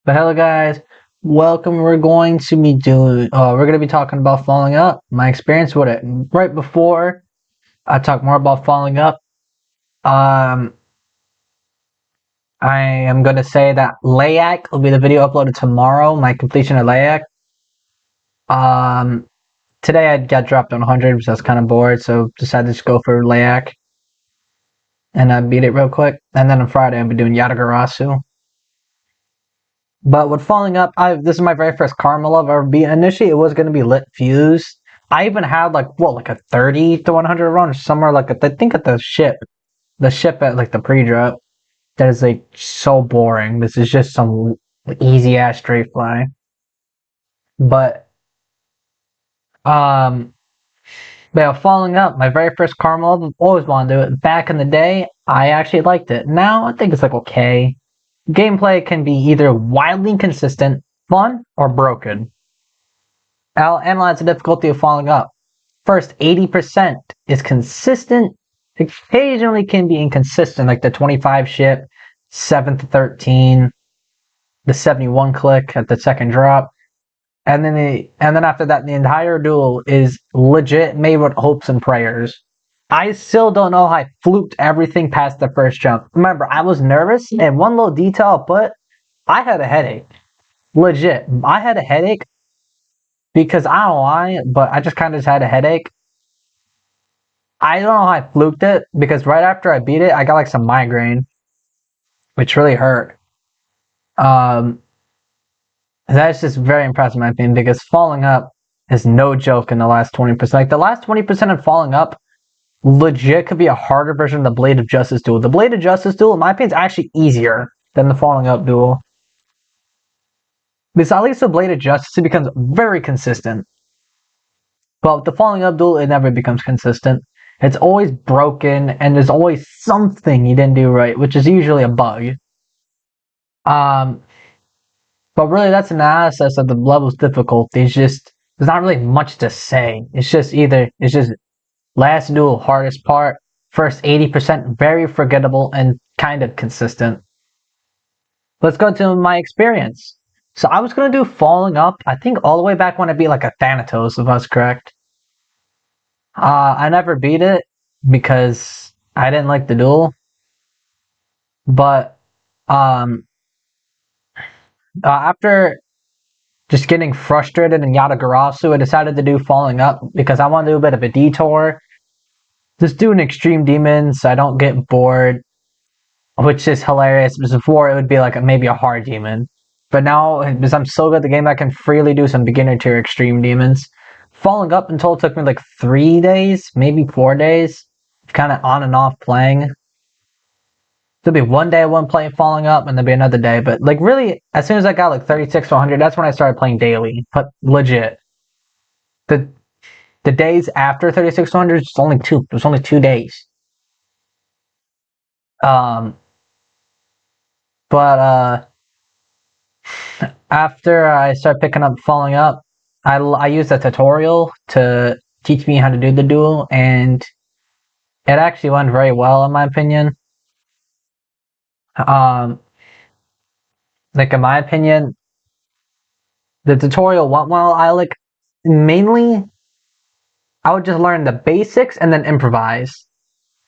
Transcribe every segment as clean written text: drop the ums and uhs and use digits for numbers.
But hello guys, welcome. We're going to be talking about Falling Up, my experience with it. Right before I talk more about Falling Up, um, I am going to say that LAYAC will be the video uploaded tomorrow, my completion of LAYAC. Um, Today I got dropped on 100 because I was kind of bored, so decided to just go for LAYAC. And I beat it real quick. And then on Friday I'll be doing Yatagarasu. But with Falling Up, this is my very first Caramel I've ever beat. Initially, it was going to be Lit Fuse. I even had like a 30 to 100 run somewhere I think at the ship at like the pre-drop. That is like so boring. This is just some easy ass straight fly. But um, Falling Up, my very first Caramel, I've always wanted to do it. Back in the day, I actually liked it. Now I think it's like okay. Gameplay can be either wildly inconsistent, fun, or broken. I'll analyze the difficulty of Falling Up. First, 80% is consistent. Occasionally can be inconsistent, like the 25 ship, 7 to 13, the 71 click at the second drop. And then after that, the entire duel is legit made with hopes and prayers. I still don't know how I fluked everything past the first jump. Remember, I was nervous, and one little detail, but I had a headache. Legit. I had a headache because I don't know why, but I just kind of just had a headache. I don't know how I fluked it because right after I beat it, I got like some migraine, which really hurt. Um, that's just very impressive in my opinion because Falling Up is no joke in the last 20%. Like the last 20% of Falling Up legit could be a harder version of the Blade of Justice duel. The Blade of Justice duel, in my opinion, is actually easier than the Falling Up duel. Because at least the Blade of Justice, it becomes very consistent. But with the Falling Up duel, it never becomes consistent. It's always broken, and there's always something you didn't do right, which is usually a bug. Um, but really, that's an analysis of the level's difficulty. It's just there's not really much to say. It's just last duel hardest part, first 80% very forgettable and kind of consistent. Let's go to my experience. So I was gonna do Falling Up, I think all the way back when I beat like a Thanatos, if I was correct. I never beat it because I didn't like the duel, but um, after just getting frustrated in Yatagarasu, I decided to do Falling Up because I want to do a bit of a detour. Just do an Extreme Demon so I don't get bored, which is hilarious because before it would be like maybe a hard demon. But now, because I'm so good at the game, I can freely do some beginner tier Extreme Demons. Falling Up until it took me like 3 days, maybe 4 days, kind of on and off playing. There'll be one day I won't play Falling Up, and there'll be another day. But like really, as soon as I got like 36 to 100, that's when I started playing daily. But legit, the the days after 36 to 100 is only two. It was only 2 days. Um, but after I started picking up Falling Up, I used a tutorial to teach me how to do the duel, and it actually went very well in my opinion. Um, like in my opinion, the tutorial went well. I like mainly I would just learn the basics and then improvise.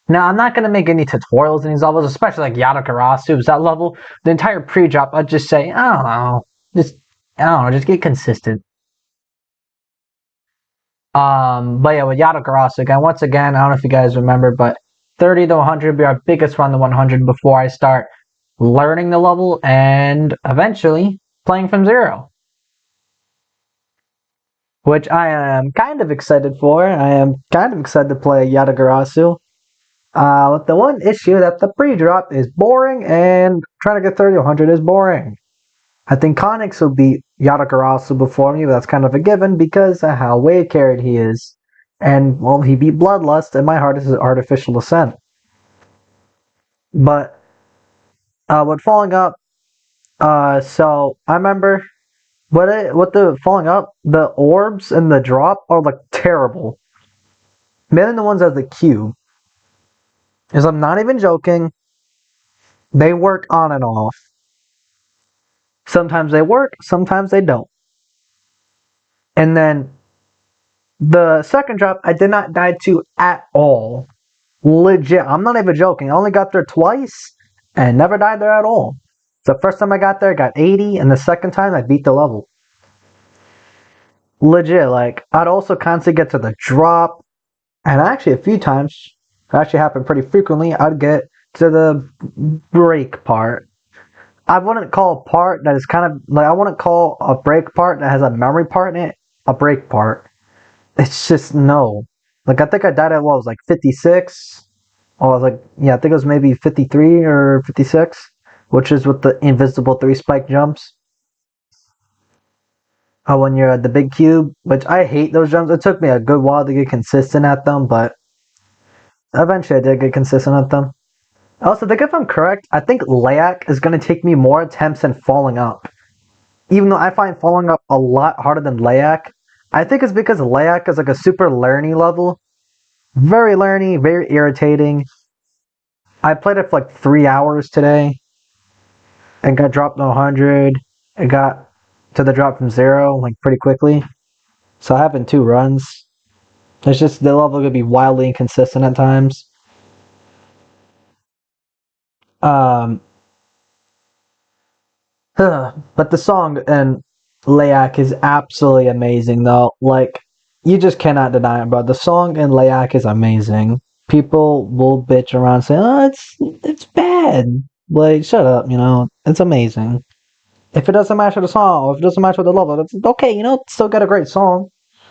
Now, I'm not going to make any tutorials in these levels, especially like Yatagarasu, that level. The entire pre-drop, I'd just say, I don't know, just get consistent. But yeah, with Yatagarasu, once again, I don't know if you guys remember, but 30 to 100 will be our biggest run to 100 before I start learning the level and eventually playing from zero. Which I am kind of excited for. I am kind of excited to play Yatagarasu. With the one issue that the pre-drop is boring and trying to get 30 or 100 is boring. I think Konix will beat Yatagarasu before me, but that's kind of a given because of how wave carried he is. And, well, he beat Bloodlust, and my heart is Artificial Ascent. But, with Falling Up, so I remember what the Falling Up, the orbs and the drop are like terrible. Mainly the ones as the cube. Because I'm not even joking, they work on and off. Sometimes they work, sometimes they don't. And then the second drop, I did not die to at all. Legit, I'm not even joking. I only got there twice and never died there at all. The first time I got there, I got 80, and the second time, I beat the level. Legit, like, I'd also constantly get to the drop, and actually, a few times, it actually happened pretty frequently, I'd get to the break part. I wouldn't call a part that is kind of, like, I wouldn't call a break part that has a memory part in it a break part. It's just no. Like, I think I died at what was like 56. Or I was like, yeah, I think it was maybe 53 or 56, which is with the invisible 3 spike jumps. When you're at the big cube, which I hate those jumps. It took me a good while to get consistent at them, but eventually I did get consistent at them. I also think if I'm correct, I think Layak is going to take me more attempts than falling up. Even though I find falling up a lot harder than Layak, I think it's because Layak is like a super learny level. Very learny, very irritating. I played it for like 3 hours today and got dropped to 100. It got to the drop from 0 like pretty quickly. So I have in 2 runs. It's just the level could be wildly inconsistent at times. Um, but the song and Layak is absolutely amazing though. Like, you just cannot deny it, bro. The song in Layak is amazing. People will bitch around saying, "Oh, it's bad." Like, shut up, it's amazing. If it doesn't match with the song, or if it doesn't match with the level, it's okay, it's still got a great song.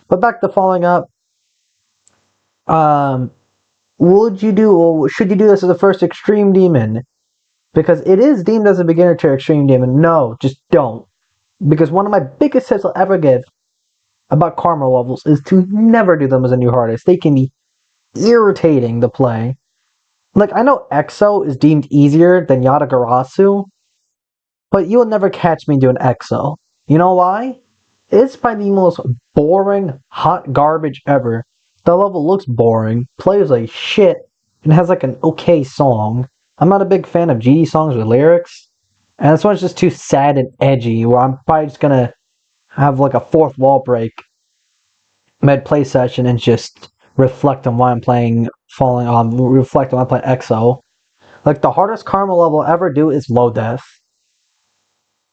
But back to following up, um, would you do, or should you do this as a first extreme demon? Because it is deemed as a beginner tier extreme demon. No, just don't. Because one of my biggest tips I'll ever give about karma levels is to never do them as a new hardest. They can be irritating to play. Like, I know EXO is deemed easier than Yatagarasu, but you'll never catch me doing EXO. You know why? It's probably the most boring, hot garbage ever. The level looks boring, plays like shit, and has like an okay song. I'm not a big fan of GD songs with lyrics, and this one's just too sad and edgy, where I'm probably just gonna have like a fourth wall break mid play session and just reflect on why I'm playing reflect on why I'm playing EXO. Like, the hardest karma level I'll ever do is low death.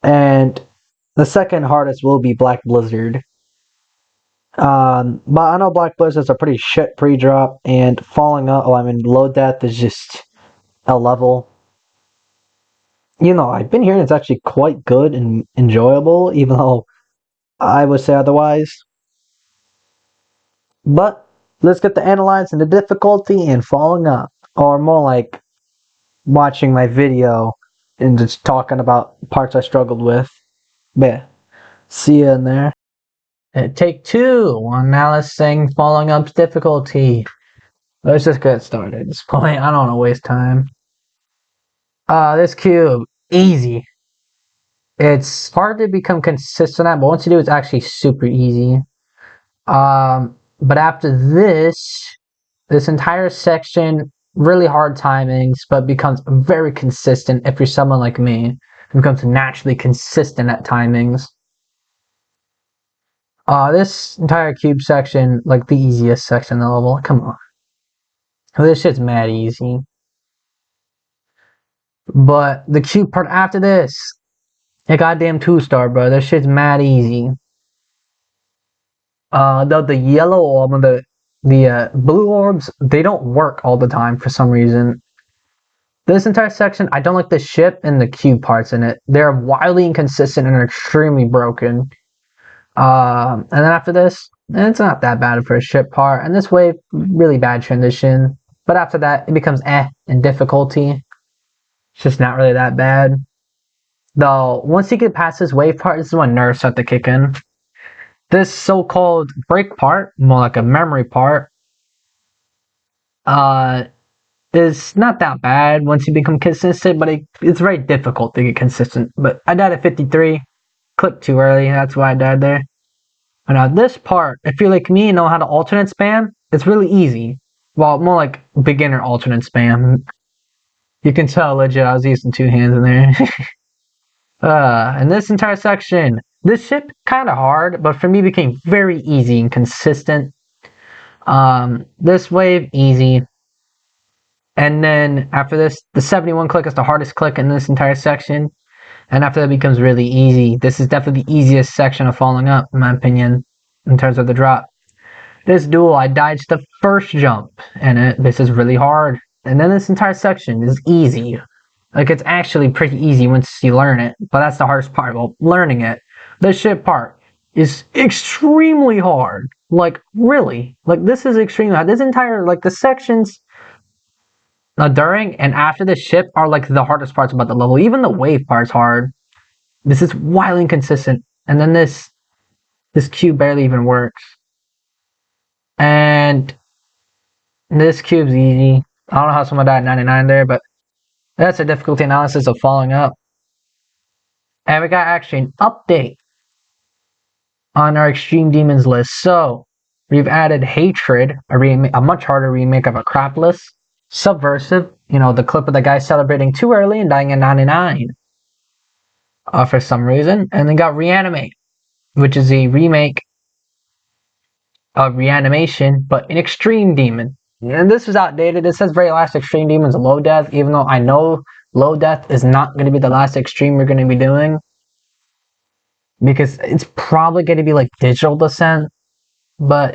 And the second hardest will be Black Blizzard. But I know Black Blizzard is a pretty shit pre-drop, and falling up, low death is just a level. I've been hearing it's actually quite good and enjoyable, even though I would say otherwise. But let's get to analyzing the difficulty and falling up, or more like watching my video and just talking about parts I struggled with. Yeah, see you in there. Take 2 on Malice saying following up's difficulty. Let's just get started at this point. I don't want to waste time. This cube, easy. It's hard to become consistent at, but once you do, it's actually super easy. But after this entire section, really hard timings, but becomes very consistent if you're someone like me. It becomes naturally consistent at timings. This entire cube section, like the easiest section of the level. Come on. This shit's mad easy. But the cube part after this, a goddamn 2-star, bro. This shit's mad easy. The yellow orb and the blue orbs, they don't work all the time for some reason. This entire section, I don't like the ship and the cube parts in it. They're wildly inconsistent and are extremely broken. And then after this, it's not that bad for a ship part. And this wave, really bad transition. But after that, it becomes in difficulty. It's just not really that bad. Though, once you get past this wave part, this is when nerfs start to kick in. This so-called break part, more like a memory part, is not that bad once you become consistent, but it's very difficult to get consistent. But I died at 53, clicked too early, that's why I died there. And now this part, if you're like me and know how to alternate spam, it's really easy. Well, more like beginner alternate spam. You can tell legit I was using 2 hands in there. In this entire section, this ship kind of hard, but for me became very easy and consistent. This wave, easy. And then after this, the 71 click is the hardest click in this entire section. And after that becomes really easy. This is definitely the easiest section of falling up, in my opinion, in terms of the drop. This duel, I dodged the first jump, and this is really hard. And then this entire section is easy. Like, it's actually pretty easy once you learn it, but that's the hardest part about learning it. The ship part is extremely hard. Like, really. Like, this is extremely hard. This entire, like, the sections during and after the ship are, like, the hardest parts about the level. Even the wave part's hard. This is wildly inconsistent. And then this cube barely even works. And this cube's easy. I don't know how someone died at 99 there, but that's a difficulty analysis of falling up. And we got actually an update on our Extreme Demons list. So we've added Hatred, a much harder remake of Acropolis. Subversive, the clip of the guy celebrating too early and dying at 99 for some reason. And then got Reanimate, which is a remake of Reanimation, but an Extreme Demon. And this is outdated. It says very last Extreme Demon's Low Death, even though I know Low Death is not going to be the last Extreme we're going to be doing. Because it's probably going to be like Digital Descent. But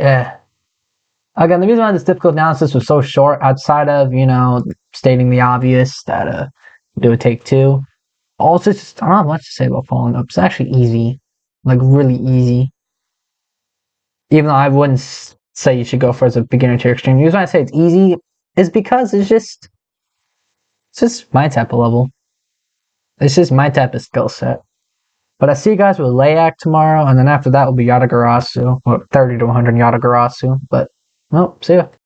again, the reason why this difficult analysis was so short, outside of, stating the obvious that do a take two. Also, just, I don't have much to say about falling up. It's actually easy. Like, really easy. Even though I wouldn't say you should go for as a beginner to extreme. The reason why I say it's easy is because it's just my type of level. It's just my type of skill set. But I see you guys with Layak tomorrow, and then after that will be Yatagarasu, or 30 to 100 Yatagarasu. But, well, see ya.